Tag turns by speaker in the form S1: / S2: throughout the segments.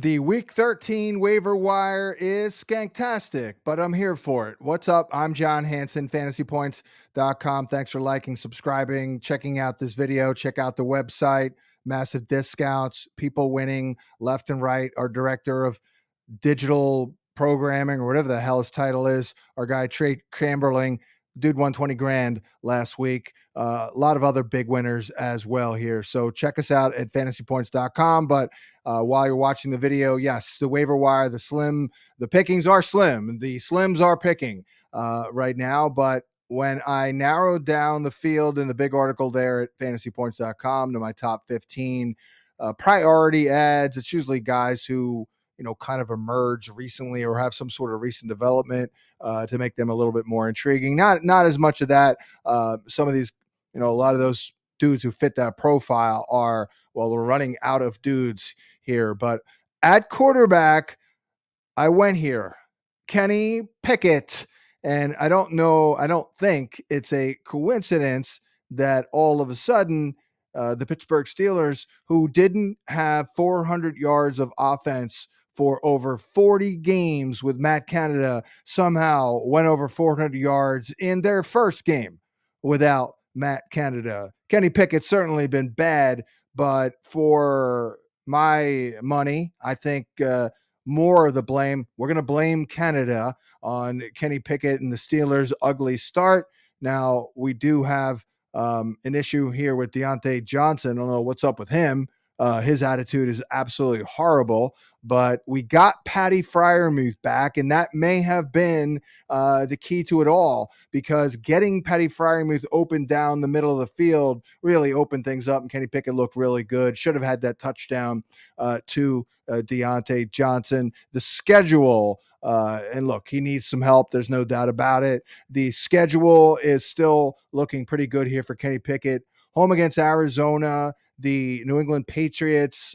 S1: The week 13 waiver wire is skanktastic, but I'm here for it. What's up? I'm John Hansen, fantasypoints.com. Thanks for liking, subscribing, checking out this video. Check out the website, massive discounts, people winning left and right. Our director of digital programming, or whatever the hell his title is, our guy Trey Camberling, dude won 20 grand last week. A lot of other big winners as well here. So check us out at fantasypoints.com. But while you're watching the video, yes, the waiver wire, the pickings are slim. The slims are picking right now. But when I narrowed down the field in the big article there at fantasypoints.com to my top 15 priority ads, it's usually guys who kind of emerge recently or have some sort of recent development to make them a little bit more intriguing. Not as much of that. Some of these, a lot of those dudes who fit that profile are, well, we're running out of dudes here. But at quarterback, I went here. Kenny Pickett. And I don't think it's a coincidence that all of a sudden the Pittsburgh Steelers, who didn't have 400 yards of offense for over 40 games with Matt Canada, somehow went over 400 yards in their first game without Matt Canada. Kenny Pickett's certainly been bad, but for my money, I think more of the blame, we're going to blame Canada on Kenny Pickett and the Steelers' ugly start. Now, we do have an issue here with Deontay Johnson. I don't know what's up with him. His attitude is absolutely horrible, but we got Patty Freiermuth back, and that may have been the key to it all, because getting Patty Freiermuth open down the middle of the field really opened things up, and Kenny Pickett looked really good. Should have had that touchdown to Deontay Johnson. The schedule, and look, he needs some help. There's no doubt about it. The schedule is still looking pretty good here for Kenny Pickett. Home against Arizona, the New England Patriots,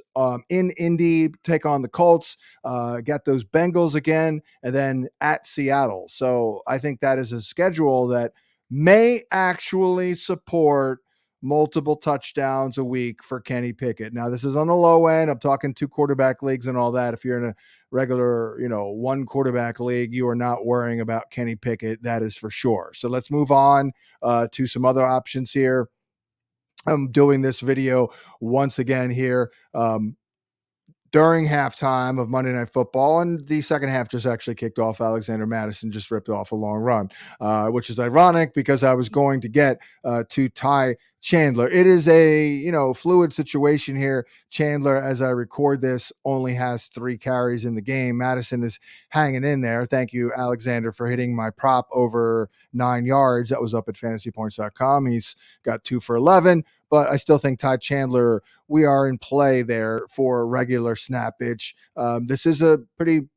S1: in Indy, take on the Colts, got those Bengals again, and then at Seattle. So I think that is a schedule that may actually support multiple touchdowns a week for Kenny Pickett. Now, this is on the low end. I'm talking 2 quarterback leagues and all that. If you're in a regular, 1 quarterback league, you are not worrying about Kenny Pickett. That is for sure. So let's move on to some other options here. I'm doing this video once again here during halftime of Monday Night Football, and the second half just actually kicked off. Alexander Madison just ripped off a long run, which is ironic because I was going to get to Ty Chandler. It is a fluid situation here. Chandler, as I record this, only has 3 carries in the game. Madison is hanging in there. Thank you, Alexander, for hitting my prop over 9 yards. That was up at fantasypoints.com. He's got 2 for 11, but I still think Ty Chandler, we are in play there for regular snappage. This is a pretty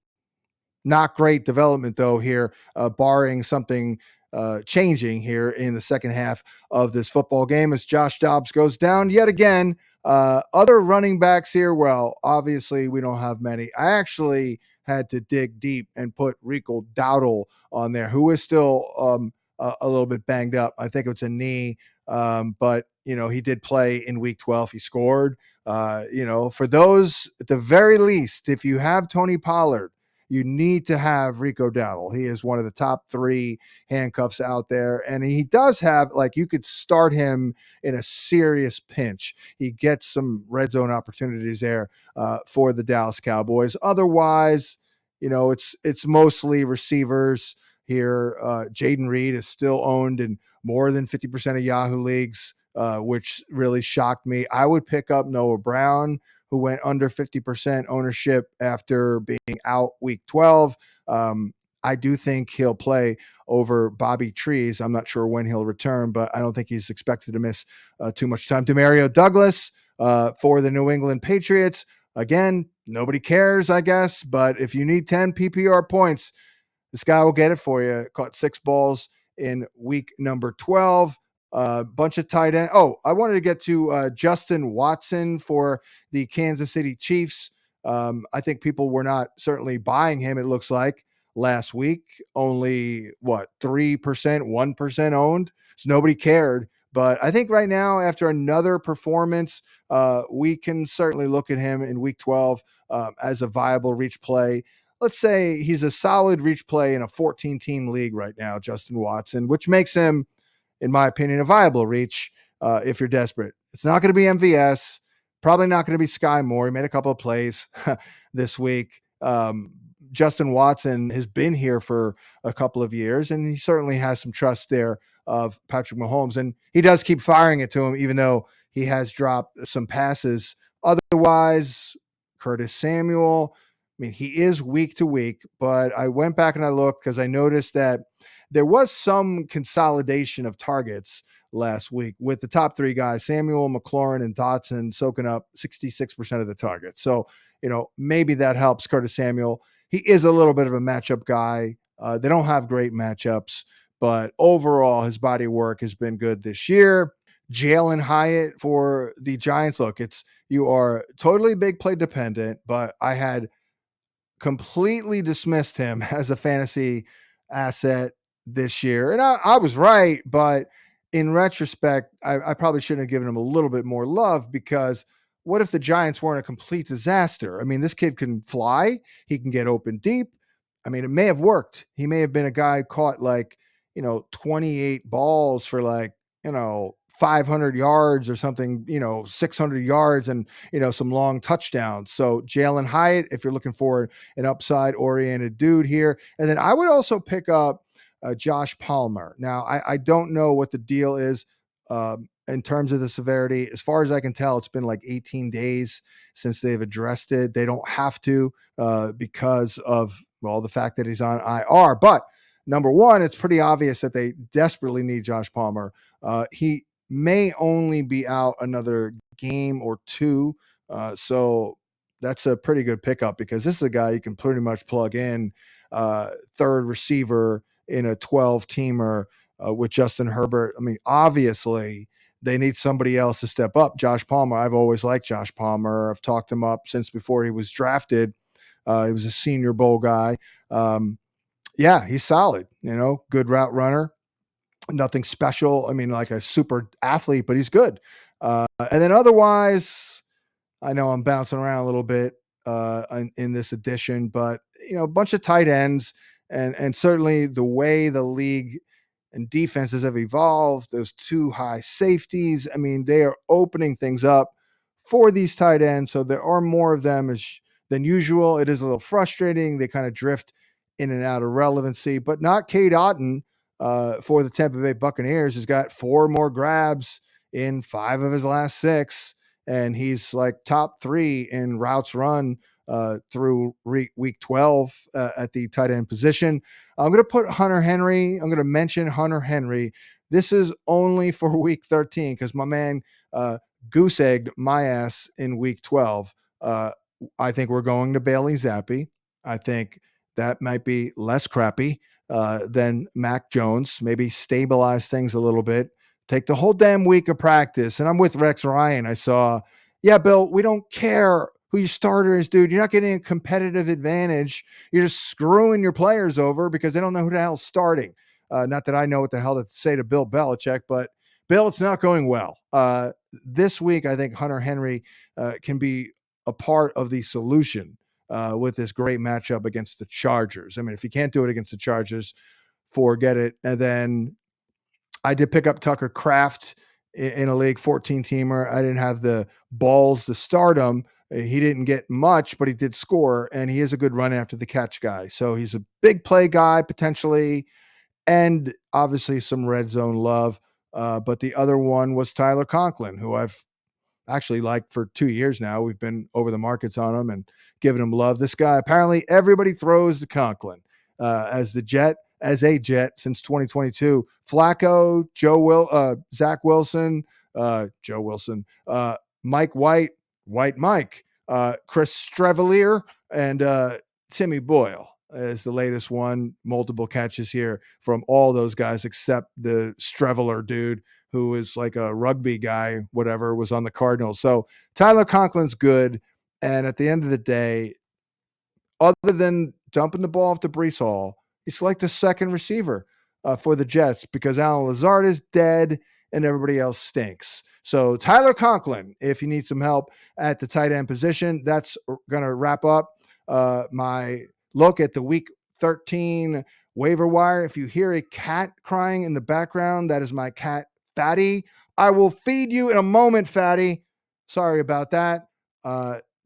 S1: not great development, though, here, barring something changing here in the second half of this football game as Josh Dobbs goes down yet again. Other running backs here, well, obviously we don't have many. I actually had to dig deep and put Rico Dowdle on there, who is still a little bit banged up. I think it's a knee, but he did play in week 12. He scored. For those, at the very least, if you have Tony Pollard, you need to have Rico Dowdle. He is one of the top 3 handcuffs out there. And he does have, you could start him in a serious pinch. He gets some red zone opportunities there for the Dallas Cowboys. Otherwise, it's mostly receivers here. Jaden Reed is still owned in more than 50% of Yahoo leagues, which really shocked me. I would pick up Noah Brown, who went under 50% ownership after being out week 12. I do think he'll play over Bobby Trees. I'm not sure when he'll return, but I don't think he's expected to miss too much time. Demario Douglas for the New England Patriots. Again, nobody cares, I guess, but if you need 10 PPR points, this guy will get it for you. Caught 6 balls in week number 12. Bunch of tight end. Oh, I wanted to get to Justin Watson for the Kansas City Chiefs. I think people were not certainly buying him, it looks like, last week. Only, 3%, 1% owned. So nobody cared. But I think right now, after another performance, we can certainly look at him in week 12 as a viable reach play. Let's say he's a solid reach play in a 14-team league right now, Justin Watson, which makes him, in my opinion, a viable reach if you're desperate. It's not going to be MVS, probably not going to be Sky Moore. He made a couple of plays this week. Justin Watson has been here for a couple of years, and he certainly has some trust there of Patrick Mahomes. And he does keep firing it to him, even though he has dropped some passes. Otherwise, Curtis Samuel, I mean, he is week to week, but I went back and I looked because I noticed that there was some consolidation of targets last week with the top three guys, Samuel, McLaurin, and Dotson, soaking up 66% of the targets. So, maybe that helps Curtis Samuel. He is a little bit of a matchup guy. They don't have great matchups, but overall, his body work has been good this year. Jalen Hyatt for the Giants. Look, you are totally big play dependent, but I had completely dismissed him as a fantasy asset this year. And I was right, but in retrospect, I probably shouldn't have given him a little bit more love, because what if the Giants weren't a complete disaster? I mean, this kid can fly. He can get open deep. I mean, it may have worked. He may have been a guy caught 28 balls for 500 yards or something, 600 yards and, some long touchdowns. So Jalen Hyatt, if you're looking for an upside oriented dude here. And then I would also pick up Josh Palmer. Now, I don't know what the deal is in terms of the severity. As far as I can tell, it's been like 18 days since they've addressed it. They don't have to because of, the fact that he's on IR. But number one, it's pretty obvious that they desperately need Josh Palmer. He may only be out another game or two. So that's a pretty good pickup, because this is a guy you can pretty much plug in third receiver in a 12-teamer with Justin Herbert. I mean, obviously, they need somebody else to step up. Josh Palmer, I've always liked Josh Palmer. I've talked him up since before he was drafted. He was a Senior Bowl guy. Yeah, he's solid, good route runner. Nothing special. I mean, like a super athlete, but he's good. And then otherwise, I know I'm bouncing around a little bit in this edition, but a bunch of tight ends, and certainly the way the league and defenses have evolved, those two high safeties. I mean, they are opening things up for these tight ends, so there are more of them than usual. It is a little frustrating. They kind of drift in and out of relevancy, but not Cade Otton for the Tampa Bay Buccaneers. Has got 4 more grabs in 5 of his last 6, and he's like top 3 in routes run through week 12 at the tight end position. I'm going to put Hunter Henry. I'm going to mention Hunter Henry. This is only for week 13 because my man goose egged my ass in week 12. I think we're going to Bailey Zappi. I think that might be less crappy than Mac Jones. Maybe stabilize things a little bit. Take the whole damn week of practice. And I'm with Rex Ryan. I saw, yeah, Bill, we don't care who your starter is, dude. You're not getting a competitive advantage. You're just screwing your players over because they don't know who the hell's starting. Not that I know what the hell to say to Bill Belichick, but Bill, it's not going well. This week, I think Hunter Henry can be a part of the solution with this great matchup against the Chargers. I mean, if you can't do it against the Chargers, forget it. And then I did pick up Tucker Kraft in a league 14-teamer. I didn't have the balls to start him. He didn't get much, but he did score, and he is a good run after the catch guy. So he's a big play guy potentially, and obviously some red zone love. But the other one was Tyler Conklin, who I've actually liked for 2 years now. We've been over the markets on him and giving him love. This guy, apparently everybody throws to Conklin as a Jet since 2022. Flacco, Zach Wilson, Joe Wilson, Mike White Mike, Chris Strevelier, and Timmy Boyle is the latest one. Multiple catches here from all those guys except the Streveler dude, who is like a rugby guy, whatever, was on the Cardinals. So Tyler Conklin's good. And at the end of the day, other than dumping the ball off to Breece Hall, he's like the second receiver for the Jets because Alan Lazard is dead and everybody else stinks. So Tyler Conklin, if you need some help at the tight end position, that's going to wrap up my look at the week 13 waiver wire. If you hear a cat crying in the background, that is my cat, Fatty. I will feed you in a moment, Fatty. Sorry about that.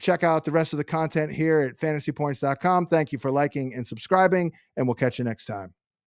S1: Check out the rest of the content here at fantasypoints.com. Thank you for liking and subscribing, and we'll catch you next time.